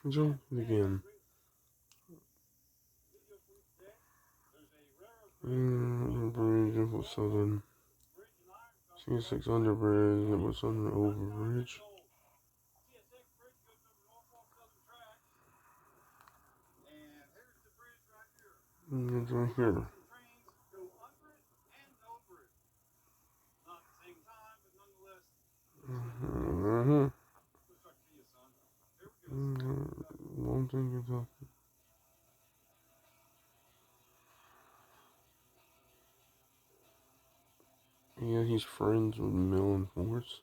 Jump it again. Bridge, Info Southern. C6 underbridge, Info Southern overbridge. And it's right here. Uh-huh. Long time Kentucky. Yeah, he's friends with Mel and Force.